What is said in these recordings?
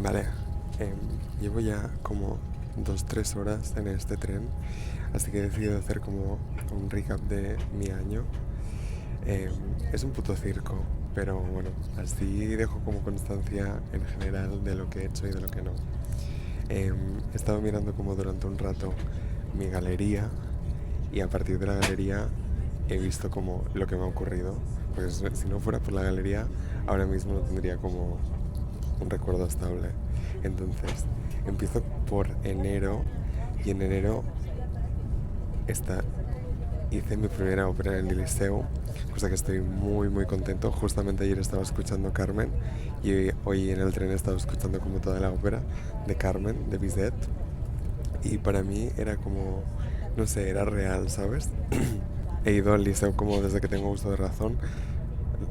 Vale, em, llevo ya como 2-3 horas en este tren, así que he decidido hacer como un recap de mi año. Em, es un puto circo, pero bueno, así dejo como constancia en general de lo que he hecho y de lo que no. He estado mirando como durante un rato mi galería y a partir de la galería he visto como lo que me ha ocurrido, porque si no fuera por la galería, ahora mismo no tendría como un recuerdo estable. Entonces, empiezo por enero y en enero esta, hice mi primera ópera en el Liceo, cosa que estoy muy muy contento. Justamente ayer estaba escuchando Carmen y hoy en el tren he estado escuchando como toda la ópera de Carmen, de Bizet, y para mí era como, no sé, era real, ¿sabes? He ido al liceo como desde que tengo uso de razón,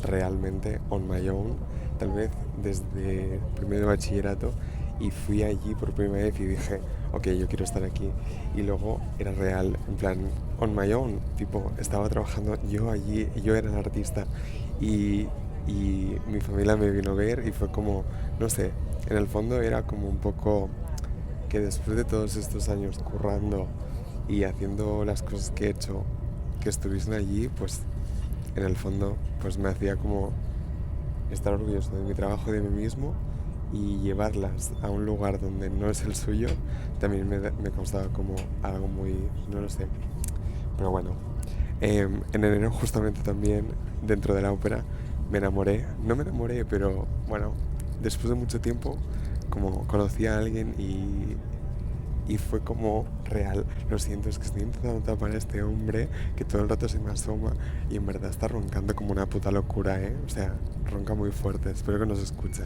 realmente on my own, tal vez desde primero de bachillerato, y fui allí por primera vez y dije, ok, yo quiero estar aquí. Y luego era real, en plan, on my own, tipo, estaba trabajando yo allí, yo era el artista y, y mi familia me vino a ver y fue como, no sé, en el fondo era como un poco que después de todos estos años currando y haciendo las cosas que he hecho, que estuviesen allí, pues en el fondo pues me hacía como estar orgulloso de mi trabajo y de mí mismo, y llevarlas a un lugar donde no es el suyo también me causaba como algo muy, no lo sé, pero bueno. En enero justamente también, dentro de la ópera, me enamoré, no me enamoré, pero bueno, después de mucho tiempo como conocí a alguien y fue como real. Lo siento, es que estoy intentando tapar a este hombre que todo el rato se me asoma y en verdad está roncando como una puta locura, ¿eh? O sea, ronca muy fuerte, espero que nos escuche.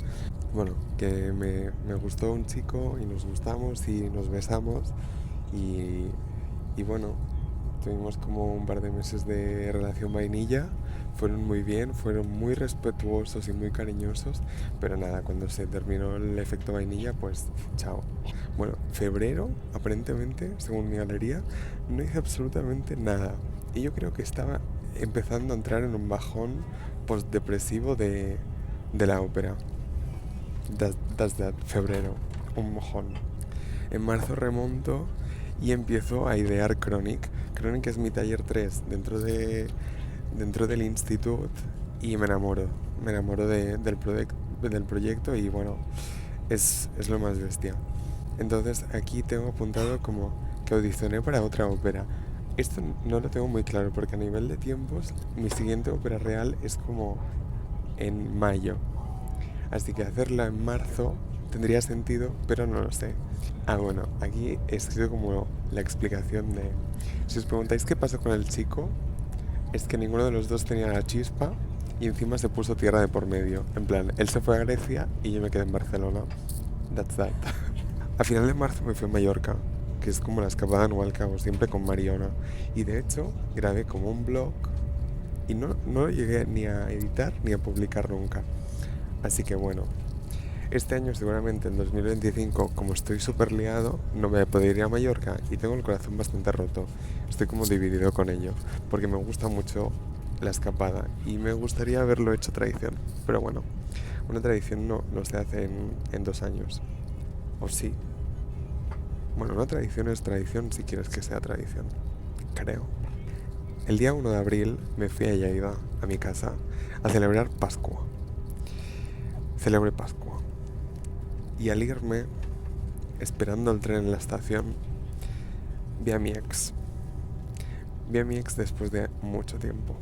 Bueno, que me gustó un chico y nos gustamos y nos besamos y, y bueno, tuvimos como un par de meses de relación vainilla. Fueron muy bien, fueron muy respetuosos y muy cariñosos, pero nada, cuando se terminó el efecto vainilla, pues chao. Bueno, febrero, aparentemente, según mi galería, no hice absolutamente nada. Y yo creo que estaba empezando a entrar en un bajón postdepresivo de la ópera. That's that, febrero, un mojón. En marzo remonto y empiezo a idear Chronic. Chronic es mi taller 3 dentro del instituto y me enamoro. Me enamoro del proyecto y bueno, es lo más bestia. Entonces aquí tengo apuntado como que audicioné para otra ópera. Esto no lo tengo muy claro porque a nivel de tiempos mi siguiente ópera real es como en mayo. Así que hacerla en marzo tendría sentido, pero no lo sé. Ah, bueno, aquí he escrito como la explicación de... Si os preguntáis qué pasó con el chico, es que ninguno de los dos tenía la chispa y encima se puso tierra de por medio. En plan, él se fue a Grecia y yo me quedé en Barcelona. That's that. A final de marzo me fui a Mallorca, que es como la escapada anual que hago siempre con Mariona. Y de hecho, grabé como un blog y no lo llegué ni a editar ni a publicar nunca. Así que bueno, este año seguramente en 2025, como estoy súper liado, no me voy a poder ir a Mallorca y tengo el corazón bastante roto. Estoy como dividido con ello, porque me gusta mucho la escapada y me gustaría haberlo hecho tradición. Pero bueno, una tradición no se hace en 2 años. ¿O sí? Bueno, una tradición es tradición si quieres que sea tradición. Creo. El día 1 de abril me fui a Lleida, a mi casa, a celebrar Pascua. Celebré Pascua. Y al irme, esperando el tren en la estación, vi a mi ex. Vi a mi ex después de mucho tiempo.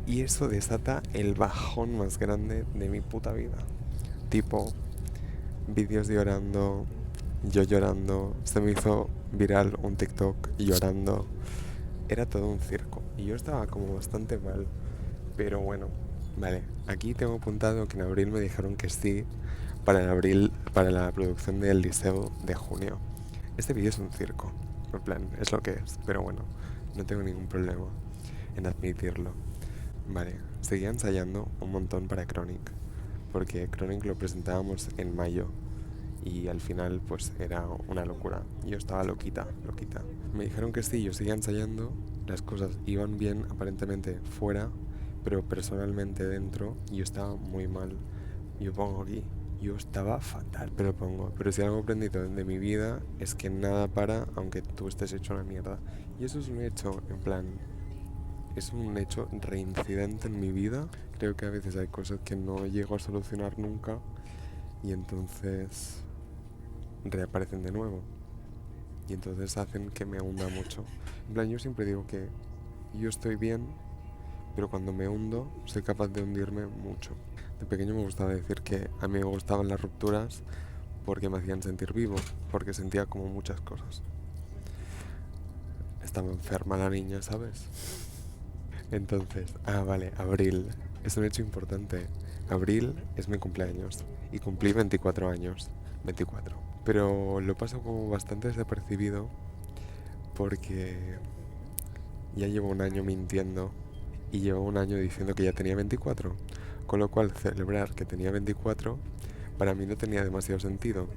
Y eso desata el bajón más grande de mi puta vida. Tipo, vídeos llorando, yo llorando, se me hizo viral un TikTok llorando. Era todo un circo. Y yo estaba como bastante mal. Pero bueno, vale. Aquí tengo apuntado que en abril me dijeron que sí para el abril, para la producción del Liceo de junio. Este vídeo es un circo. En plan, es lo que es. Pero bueno, no tengo ningún problema en admitirlo. Vale, seguía ensayando un montón para Chronic, porque Chronic lo presentábamos en mayo y al final pues era una locura. Yo estaba loquita, loquita. Me dijeron que sí, yo seguía ensayando, las cosas iban bien aparentemente fuera, pero personalmente dentro yo estaba muy mal. Yo pongo aquí. yo estaba fatal, pero pongo. Pero si algo he aprendido de mi vida es que nada para aunque tú estés hecho una mierda. Y eso es un hecho, en plan, es un hecho reincidente en mi vida. Creo que a veces hay cosas que no llego a solucionar nunca y entonces reaparecen de nuevo. Y entonces hacen que me hunda mucho. En plan, yo siempre digo que yo estoy bien, pero cuando me hundo soy capaz de hundirme mucho. De pequeño me gustaba decir que a mí me gustaban las rupturas porque me hacían sentir vivo, porque sentía como muchas cosas. Estaba enferma la niña, ¿sabes? Entonces, vale, abril. Es un hecho importante. Abril es mi cumpleaños y cumplí 24 años. 24. Pero lo paso como bastante desapercibido porque ya llevo un año mintiendo y llevo un año diciendo que ya tenía 24. Con lo cual, celebrar que tenía 24 para mí no tenía demasiado sentido.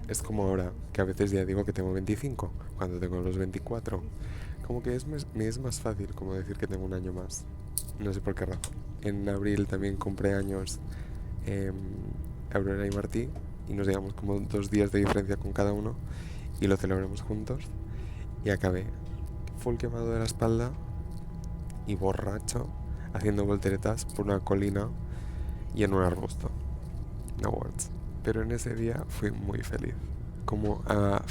Es como ahora, que a veces ya digo que tengo 25, cuando tengo los 24. Como que me es más fácil como decir que tengo un año más. No sé por qué razón. En abril también compré años Aurora y Martí y nos llevamos como 2 días de diferencia con cada uno y lo celebramos juntos y acabé full quemado de la espalda y borracho haciendo volteretas por una colina y en un arbusto. No words. Pero en ese día fui muy feliz. Como a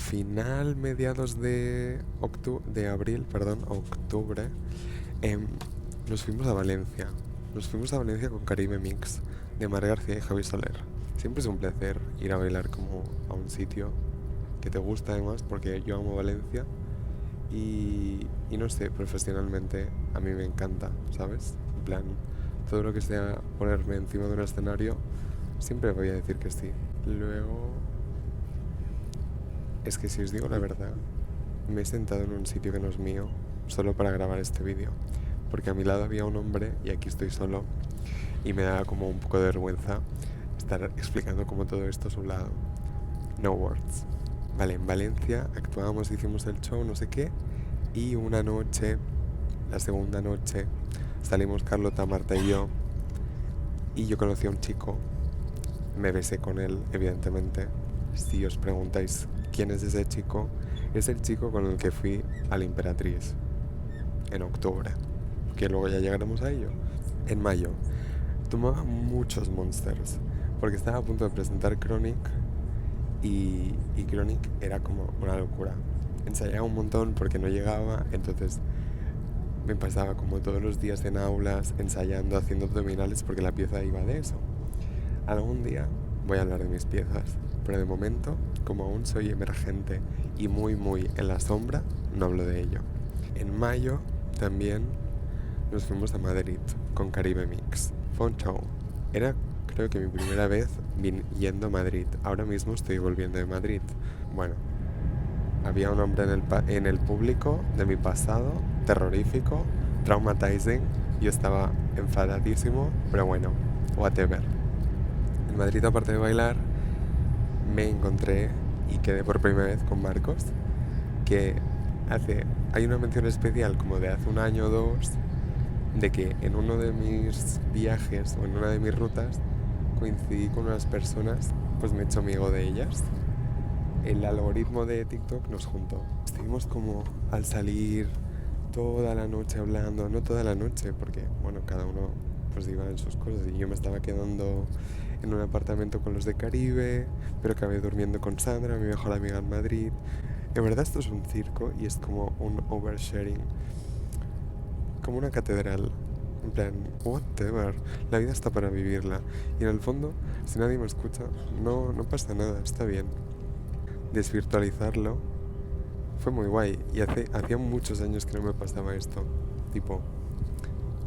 mediados de abril, octubre, nos fuimos a Valencia. Nos fuimos a Valencia con Caribe Mix, de Mar García y Javi Soler. Siempre es un placer ir a bailar como a un sitio que te gusta además, porque yo amo Valencia y no sé, profesionalmente a mí me encanta, ¿sabes? En plan, todo lo que sea ponerme encima de un escenario, siempre voy a decir que sí. Luego, es que si os digo la verdad, me he sentado en un sitio que no es mío solo para grabar este vídeo, porque a mi lado había un hombre y aquí estoy solo y me da como un poco de vergüenza estar explicando como todo esto a su lado. No words. Vale, en Valencia actuábamos, hicimos el show, no sé qué, y una noche, la segunda noche, salimos Carlota, Marta y yo conocí a un chico, me besé con él, evidentemente. Si os preguntáis quién es ese chico, es el chico con el que fui a la Imperatriz en octubre, que luego ya llegaremos a ello. En mayo tomaba muchos Monsters porque estaba a punto de presentar Chronic y Chronic era como una locura. Ensayaba un montón porque no llegaba, entonces me pasaba como todos los días en aulas ensayando, haciendo abdominales porque la pieza iba de eso. Algún día voy a hablar de mis piezas, pero de momento, como aún soy emergente y muy en la sombra, no hablo de ello. En mayo también nos fuimos a Madrid con Caribe Mix. Fue un show. Era creo que mi primera vez yendo a Madrid. Ahora mismo estoy volviendo de Madrid. Bueno, había un hombre en el público de mi pasado, terrorífico, traumatizing. Yo estaba enfadadísimo, pero bueno, whatever. En Madrid, aparte de bailar, me encontré y quedé por primera vez con Marcos, que hay una mención especial como de hace un año o dos, de que en uno de mis viajes o en una de mis rutas coincidí con unas personas, pues me he hecho amigo de ellas. El algoritmo de TikTok nos juntó. Estuvimos como al salir toda la noche hablando, no toda la noche, porque bueno, cada uno pues iba en sus cosas y yo me estaba quedando en un apartamento con los de Caribe, pero acabé durmiendo con Sandra, mi mejor amiga en Madrid. En verdad esto es un circo y es como un oversharing, como una catedral. En plan, whatever, la vida está para vivirla. Y en el fondo, si nadie me escucha, no pasa nada, está bien. Desvirtualizarlo fue muy guay. Y hacía muchos años que no me pasaba esto. Tipo,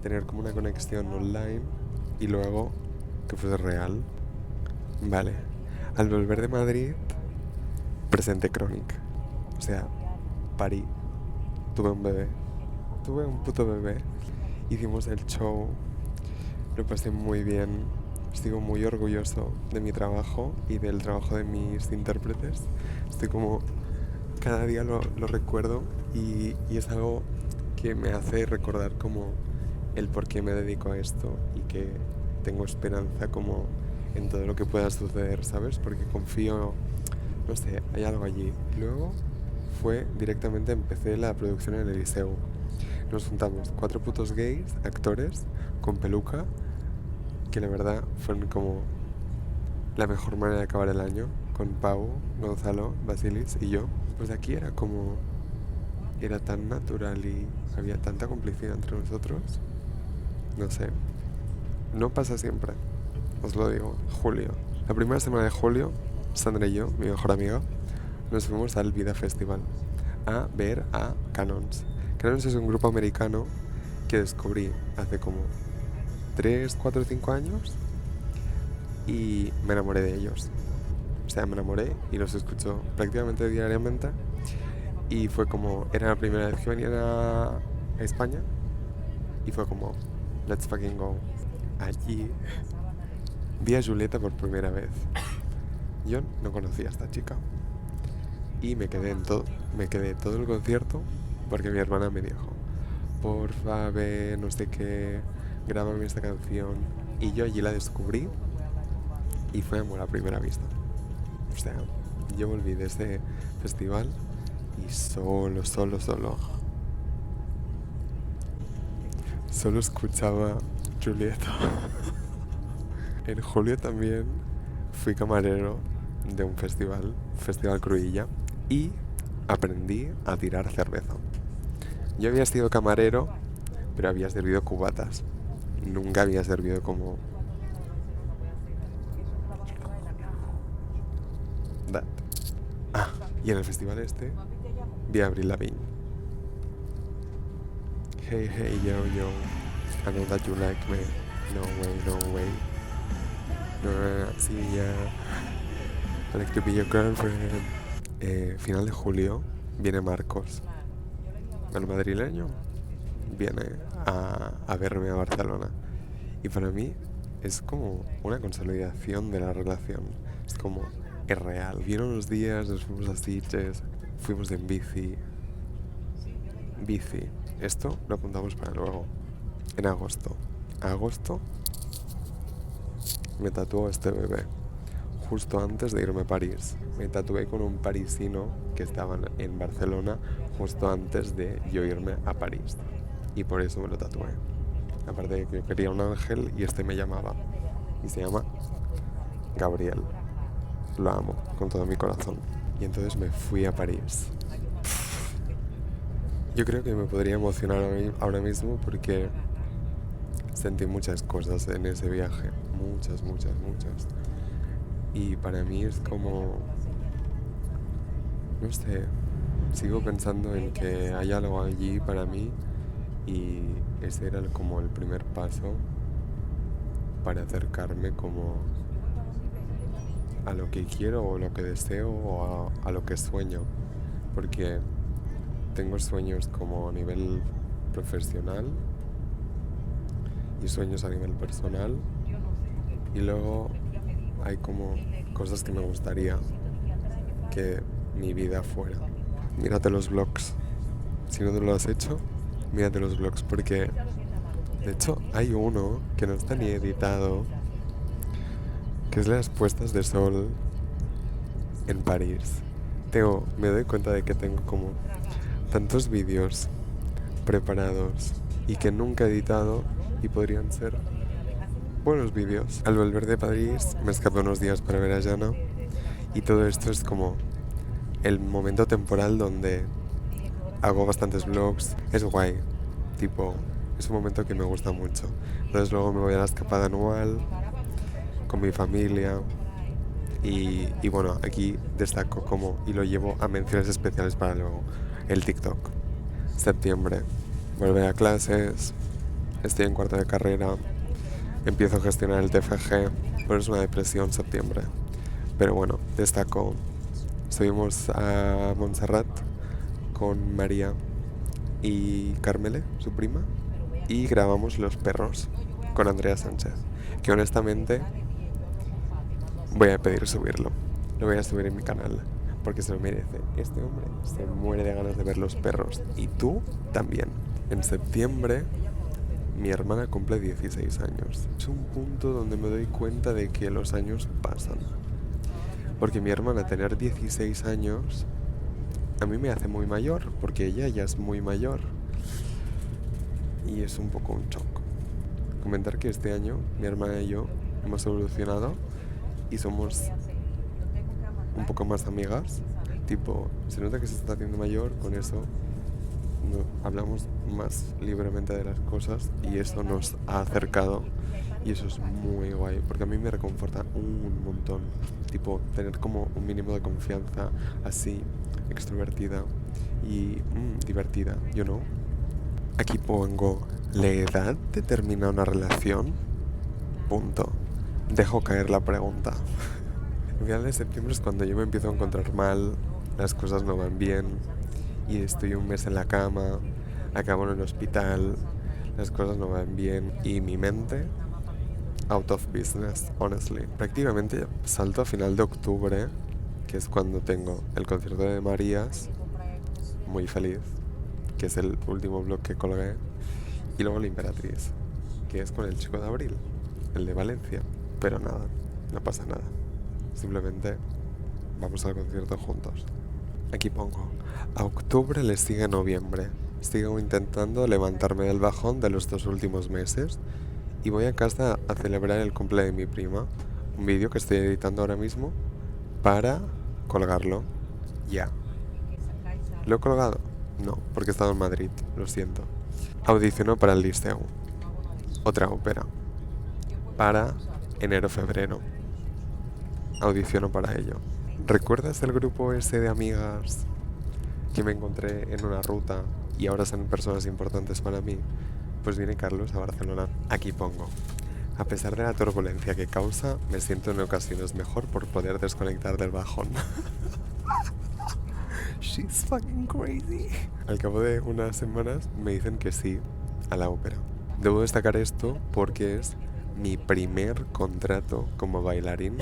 tener como una conexión online y luego que fuese real. Vale. Al volver de Madrid, presenté Chronic. O sea, parí. Tuve un bebé. Tuve un puto bebé. Hicimos el show. Lo pasé muy bien. Estoy muy orgulloso de mi trabajo y del trabajo de mis intérpretes. Estoy como... Cada día lo recuerdo y es algo que me hace recordar como el por qué me dedico a esto y que tengo esperanza como en todo lo que pueda suceder, ¿sabes? Porque confío, no sé, hay algo allí. Luego empecé la producción en el Liceu. Nos juntamos 4 putos gays, actores, con peluca, que la verdad fueron como la mejor manera de acabar el año, con Pau, Gonzalo, Basilis y yo. Pues aquí era tan natural y había tanta complicidad entre nosotros. No sé, no pasa siempre, os lo digo. Julio, la primera semana de julio, Sandra y yo, mi mejor amiga, nos fuimos al Vida Festival a ver a Canons. Canons es un grupo americano que descubrí hace como 3, 4, 5 años y me enamoré de ellos. O sea, me enamoré y los escucho prácticamente diariamente. Y fue como, era la primera vez que venían a España y fue como, let's fucking go. Allí vi a Julieta por primera vez. Yo no conocía a esta chica y me quedé todo el concierto porque mi hermana me dijo, porfa, ve, no sé qué, grábame esta canción. Y yo allí la descubrí y fue amor a primera vista. O sea, yo volví de ese festival y solo escuchaba Julieta. En julio también fui camarero de un Festival Cruilla, y aprendí a tirar cerveza. Yo había sido camarero, pero había servido cubatas. Nunca había servido como that. Y en el festival vi a Avril Lavigne. Hey, hey, yo, yo, I know that you like me. No way, no way. No, sí, ya. I like to be your girlfriend. Final de julio viene Marcos, el madrileño, viene a verme a Barcelona. Y para mí es como una consolidación de la relación. Es como, es real. Vieron unos días, nos fuimos a Sitges, fuimos en bici. Esto lo apuntamos para luego. En agosto me tatuó este bebé. Justo antes de irme a París. Me tatué con un parisino que estaba en Barcelona justo antes de yo irme a París. Y por eso me lo tatué. Aparte de que yo quería un ángel y este me llamaba. Y se llama Gabriel. Lo amo con todo mi corazón. Y entonces me fui a París. Yo creo que me podría emocionar ahora mismo porque sentí muchas cosas en ese viaje. Muchas. Y para mí es como, no sé, sigo pensando en que hay algo allí para mí y ese era como el primer paso para acercarme como a lo que quiero o lo que deseo o a lo que sueño, porque tengo sueños como a nivel profesional y sueños a nivel personal, y luego hay como cosas que me gustaría que mi vida fuera. Mírate los vlogs. Si no te lo has hecho, mírate los vlogs, porque de hecho hay uno que no está ni editado, que es las puestas de sol en París. Me doy cuenta de que tengo como tantos vídeos preparados y que nunca he editado y podrían ser buenos vídeos. Al volver de París me escapé unos días para ver a Jana, y todo esto es como el momento temporal donde hago bastantes vlogs. Es guay, tipo, es un momento que me gusta mucho. Entonces luego me voy a la escapada anual con mi familia y bueno, aquí destaco como, y lo llevo a menciones especiales para luego, el TikTok. Septiembre, volver a clases, estoy en cuarto de carrera, empiezo a gestionar el TFG, pero es una depresión septiembre. Pero bueno, destaco, subimos a Montserrat con María y Carmele, su prima, y grabamos Los Perros con Andrea Sánchez, que honestamente voy a pedir subirlo. Lo voy a subir en mi canal porque se lo merece. Este hombre se muere de ganas de ver Los Perros, y tú también. En septiembre mi hermana cumple 16 años. Es un punto donde me doy cuenta de que los años pasan. Porque mi hermana tener 16 años a mí me hace muy mayor, porque ella ya es muy mayor. Y es un poco un shock. Comentar que este año mi hermana y yo hemos evolucionado y somos un poco más amigas. Tipo, se nota que se está haciendo mayor, con eso hablamos más libremente de las cosas y eso nos ha acercado y eso es muy guay porque a mí me reconforta un montón, tipo tener como un mínimo de confianza así extrovertida y divertida, you know. Aquí pongo la edad de terminar una relación, punto. Dejo caer la pregunta. En final de septiembre es cuando yo me empiezo a encontrar mal, las cosas no van bien y estoy un mes en la cama, acabo en el hospital, las cosas no van bien y mi mente out of business, honestly. Prácticamente salto a final de octubre, que es cuando tengo el concierto de Marías, muy feliz, que es el último vlog que colgué, y luego la Imperatriz, que es con el chico de abril, el de Valencia. Pero nada, no pasa nada. Simplemente vamos al concierto juntos. Aquí pongo, a octubre le sigue noviembre. Sigo intentando levantarme del bajón de los 2 últimos meses y voy a casa a celebrar el cumple de mi prima. Un vídeo que estoy editando ahora mismo para colgarlo. Ya. ¿Lo he colgado? No, porque he estado en Madrid, lo siento. Audiciono para el Liceu. Otra ópera. Para enero-febrero. Audiciono para ello. ¿Recuerdas el grupo ese de amigas que me encontré en una ruta y ahora son personas importantes para mí? Pues viene Carlos a Barcelona. Aquí pongo, a pesar de la turbulencia que causa, me siento en ocasiones mejor por poder desconectar del bajón. She's fucking crazy. Al cabo de unas semanas me dicen que sí a la ópera. Debo destacar esto porque es mi primer contrato como bailarín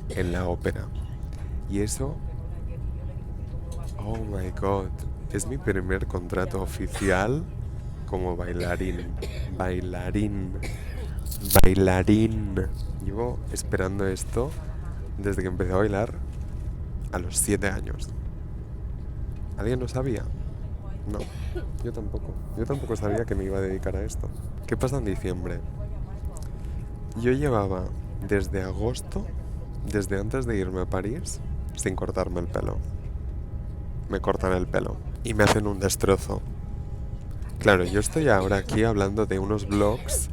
en la ópera. Y eso, oh my god, es mi primer contrato oficial como bailarín. Bailarín. Llevo esperando esto desde que empecé a bailar a los 7 años. ¿Alguien lo sabía? No, yo tampoco. Yo tampoco sabía que me iba a dedicar a esto. ¿Qué pasa en diciembre? Yo llevaba desde agosto, desde antes de irme a París, sin cortarme el pelo. Me cortan el pelo y me hacen un destrozo. Claro, yo estoy ahora aquí hablando de unos vlogs,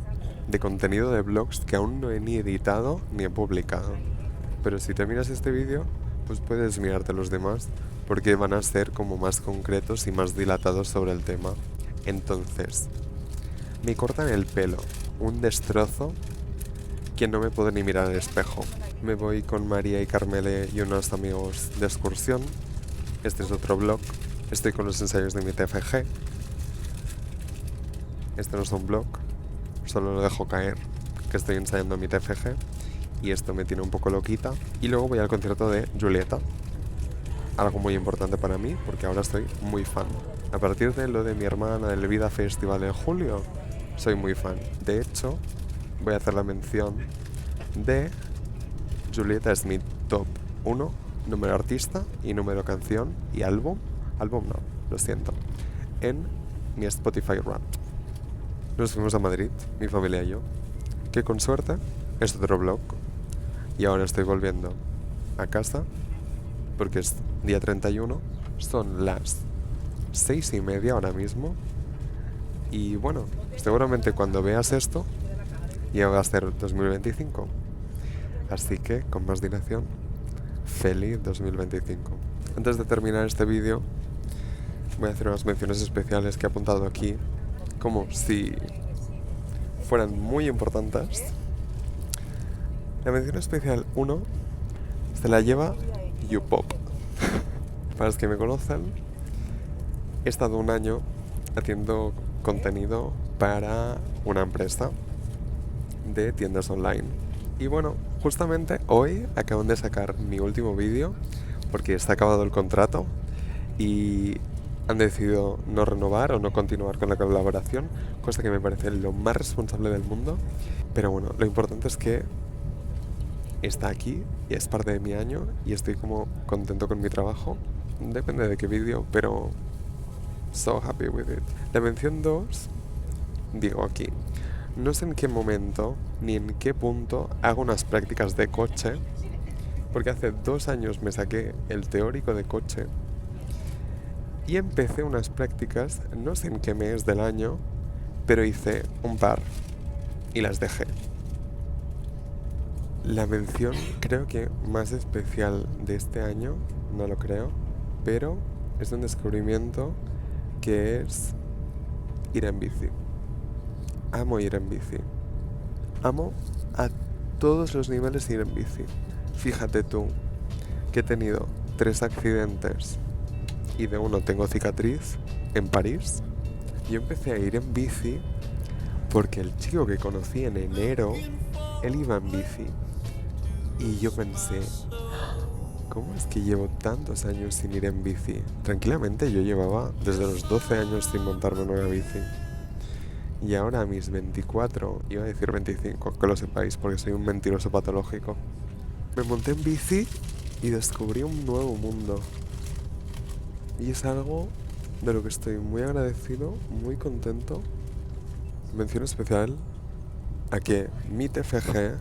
de contenido de vlogs que aún no he ni editado ni he publicado. Pero si te miras este vídeo, pues puedes mirarte los demás, porque van a ser como más concretos y más dilatados sobre el tema. Entonces, me cortan el pelo, un destrozo que no me puedo ni mirar al espejo. Me voy con María y Carmele y unos amigos de excursión. Este es otro vlog. Estoy con los ensayos de mi TFG. Este no es un vlog, solo lo dejo caer, que estoy ensayando mi TFG. Y esto me tiene un poco loquita. Y luego voy al concierto de Julieta. Algo muy importante para mí, porque ahora estoy muy fan. A partir de lo de mi hermana del Vida Festival en julio, soy muy fan. De hecho, voy a hacer la mención de Julieta, es mi top 1, número artista y número canción y álbum. Álbum no, lo siento. En mi Spotify Wrapped. Nos fuimos a Madrid, mi familia y yo, que con suerte es otro vlog. Y ahora estoy volviendo a casa porque es día 31, son las 6:30 ahora mismo. Y bueno, seguramente cuando veas esto ya va a ser 2025. Así que, con más dilación, feliz 2025. Antes de terminar este vídeo, voy a hacer unas menciones especiales que he apuntado aquí, como si fueran muy importantes. La mención especial 1 se la lleva YouPop. Para los que me conocen, he estado un año haciendo contenido para una empresa de tiendas online. Y bueno, justamente hoy acaban de sacar mi último vídeo porque está acabado el contrato y han decidido no renovar o no continuar con la colaboración, cosa que me parece lo más responsable del mundo. Pero bueno, lo importante es que está aquí y es parte de mi año y estoy como contento con mi trabajo. Depende de qué vídeo, pero so happy with it. La mención 2, digo aquí, no sé en qué momento ni en qué punto hago unas prácticas de coche, porque hace 2 años me saqué el teórico de coche y empecé unas prácticas, no sé en qué mes del año, pero hice un par y las dejé. La mención creo que más especial de este año, no lo creo, pero es un descubrimiento que es ir en bici. Amo ir en bici. Amo a todos los niveles ir en bici. Fíjate tú que he tenido 3 accidentes y de uno tengo cicatriz en París. Yo empecé a ir en bici porque el chico que conocí en enero, él iba en bici. Y yo pensé, ¿cómo es que llevo tantos años sin ir en bici? Tranquilamente yo llevaba desde los 12 años sin montarme una bici. Y ahora a mis 24, iba a decir 25, que lo sepáis porque soy un mentiroso patológico, me monté en bici y descubrí un nuevo mundo. Y es algo de lo que estoy muy agradecido, muy contento. Mención especial a que mi TFG,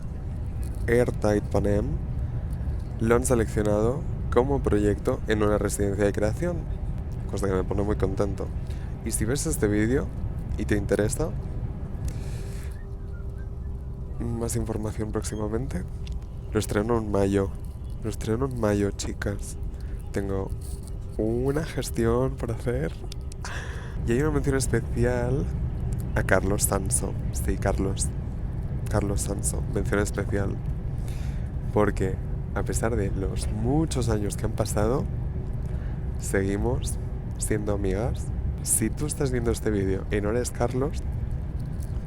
Airtight Panem, lo han seleccionado como proyecto en una residencia de creación, cosa que me pone muy contento. Y si ves este vídeo y te interesa, más información próximamente. Lo estreno en mayo, chicas. Tengo una gestión por hacer. Y hay una mención especial a Carlos Sanso. Sí, Carlos Sanso, mención especial. Porque a pesar de los muchos años que han pasado, seguimos siendo amigas. Si tú estás viendo este vídeo y no eres Carlos,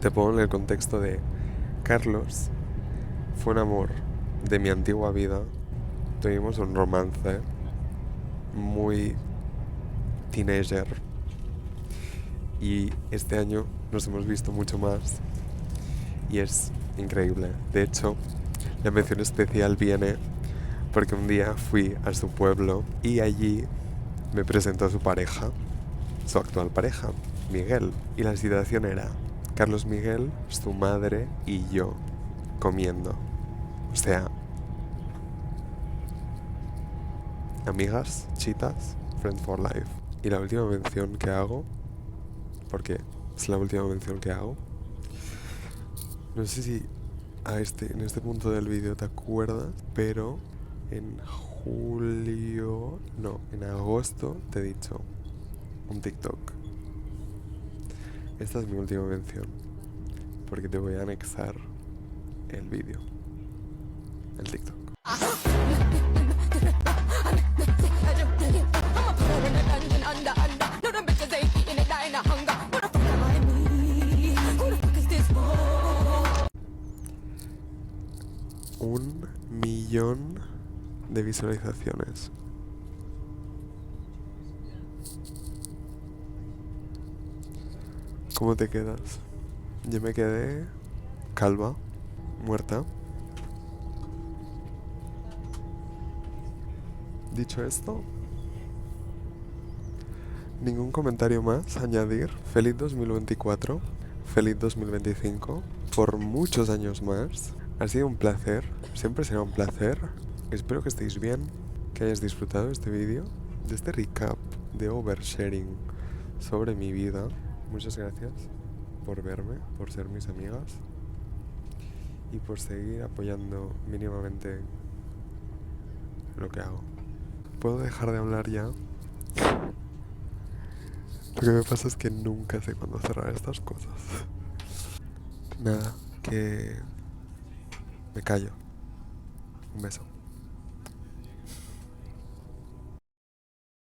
te pongo en el contexto de Carlos fue un amor de mi antigua vida. Tuvimos un romance muy teenager y este año nos hemos visto mucho más y es increíble. De hecho, la mención especial viene porque un día fui a su pueblo y allí me presentó a su pareja, su actual pareja, Miguel. Y la situación era Carlos Miguel, su madre y yo comiendo. O sea, amigas, chitas, friends for life. Y la última mención que hago, porque es la última mención que hago, no sé si en este punto del vídeo te acuerdas, pero en agosto te he dicho un TikTok. Esta es mi última mención, porque te voy a anexar el vídeo, el TikTok. Un millón de visualizaciones. ¿Cómo te quedas? Yo me quedé calva, muerta. Dicho esto, ningún comentario más añadir. Feliz 2024, feliz 2025, por muchos años más. Ha sido un placer, siempre será un placer. Espero que estéis bien, que hayas disfrutado este vídeo, de este recap de oversharing sobre mi vida. Muchas gracias por verme, por ser mis amigas y por seguir apoyando mínimamente lo que hago. ¿Puedo dejar de hablar ya? Lo que me pasa es que nunca sé cuándo cerrar estas cosas. Nada, que me callo. Un beso.